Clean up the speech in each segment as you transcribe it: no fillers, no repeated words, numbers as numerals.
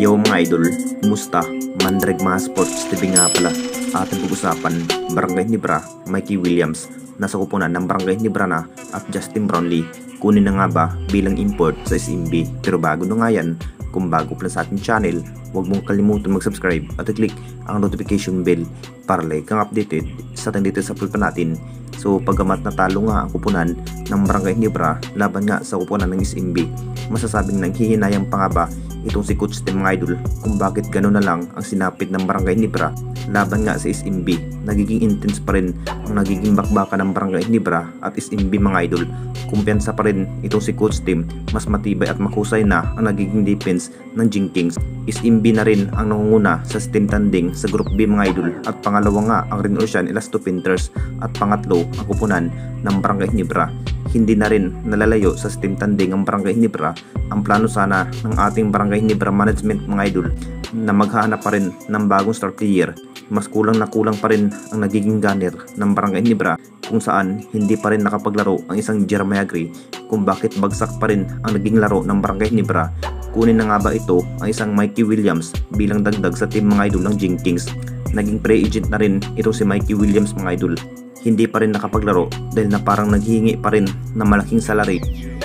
Yo mga idol, kumusta? Mandrag mga sports TV nga pala. Ating pag-usapan, Barangay Ginebra, Mikey Williams. Nasa kupunan ng Barangay Ginebra na at Justin Brownlee. Kunin na nga ba bilang import sa SMB? Pero bago na nga yan, kung bago pa sa ating channel, huwag mong kalimutan mag-subscribe at i-click ang notification bell para like kang updated sa ating dito sa upload pa natin. So pagamat natalo nga ang kupunan ng Barangay Ginebra laban nga sa kupunan ng SMB, masasabing nanghihinayang pa nga ba itong si Coach Tim mga idol kung bakit gano'n na lang ang sinapit ng Barangay Ginebra laban nga sa SMB. Nagiging intense pa rin ang nagiging bakbakan ng Barangay Ginebra at SMB mga idol. Kumpiyansa pa rin itong si Coach Tim, mas matibay at makusay na ang nagiging defense ng Jinkings. SMB na rin ang nangunguna sa steam tanding sa Group B mga idol at pangalawa nga ang Ren Ocean Elasto Panthers at pangatlo ang kupunan ng Barangay Ginebra. Hindi na rin nalalayo sa steam tanding ang Barangay Ginebra. Ang plano sana ng ating Barangay Ginebra management mga idol na maghahanap pa rin ng bagong star player. Mas kulang na kulang pa rin ang nagiging gunner ng Barangay Ginebra kung saan hindi pa rin nakapaglaro ang isang Jeremiah Gray kung bakit bagsak pa rin ang naging laro ng Barangay Ginebra. Kunin na nga ba ito ang isang Mikey Williams bilang dagdag sa team mga idol ng Jinkings? Naging pre-agent na rin ito si Mikey Williams mga idol. Hindi pa rin nakapaglaro dahil na parang naghihingi pa rin ng malaking salary.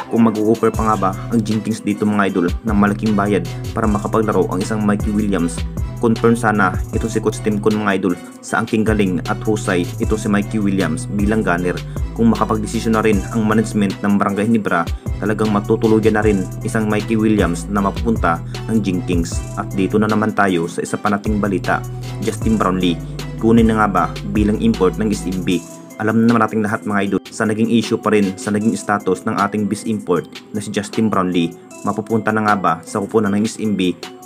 Kung mag-u-offer pa nga ba ang Jinkings dito mga idol ng malaking bayad para makapaglaro ang isang Mikey Williams, confirm sana ito si Coach Tim Kun mga idol sa angking galing at husay ito si Mikey Williams bilang gunner. Kung makapagdesisyon na rin ang management ng Barangay Ginebra, talagang matutuluyan na rin isang Mikey Williams na mapupunta ng Jinkings. At dito na naman tayo sa isa pa nating balita, Justin Brownlee. Kunin na nga ba bilang import ng SMB? Alam na naman nating lahat mga idol sa naging issue pa rin sa naging status ng ating bis import na si Justin Brownlee. Mapupunta na nga ba sa kupunan ng SMB?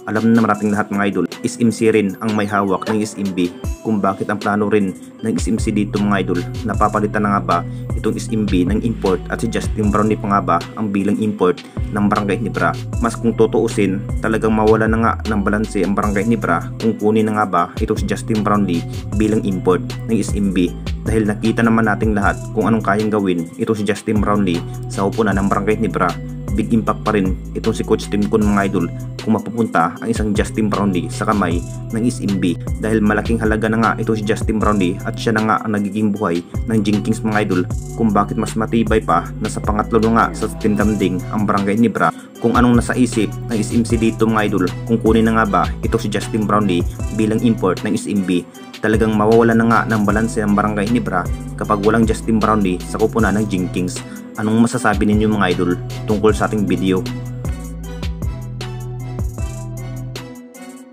Alam na naman nating lahat mga idol, SMC rin ang may hawak ng SMB. Kung bakit ang plano rin ng SMC dito mga idol, napapalitan na nga ba itong SMB ng import at si Justin Brownlee pa nga ba ang bilang import ng Barangay Ginebra? Mas kung tutuusin, talagang mawala na nga ng balanse ang Barangay Ginebra kung kunin na nga ba itong si Justin Brownlee bilang import ng SMB. Dahil nakita naman nating lahat kung anong kayang gawin itong si Justin Brownlee sa upunan ng Barangay Ginebra. Big impact pa rin itong si Coach Tim Kun mga idol kung mapupunta ang isang Justin Brownlee sa kamay ng SMB, dahil malaking halaga na nga ito si Justin Brownlee at siya na nga ang nagiging buhay ng Jinkings mga idol. Kung bakit mas matibay pa na sa pangatlo nga sa team damding ang Barangay Ginebra, kung anong nasa isip ng SMC dito mga idol kung kunin na nga ba ito si Justin Brownlee bilang import ng SMB. Talagang mawawala na nga ng balanse ang Barangay Ginebra kapag walang Justin Brownlee sa kupunan ng Jinkings. Anong masasabi ninyo mga idol tungkol sa ating video?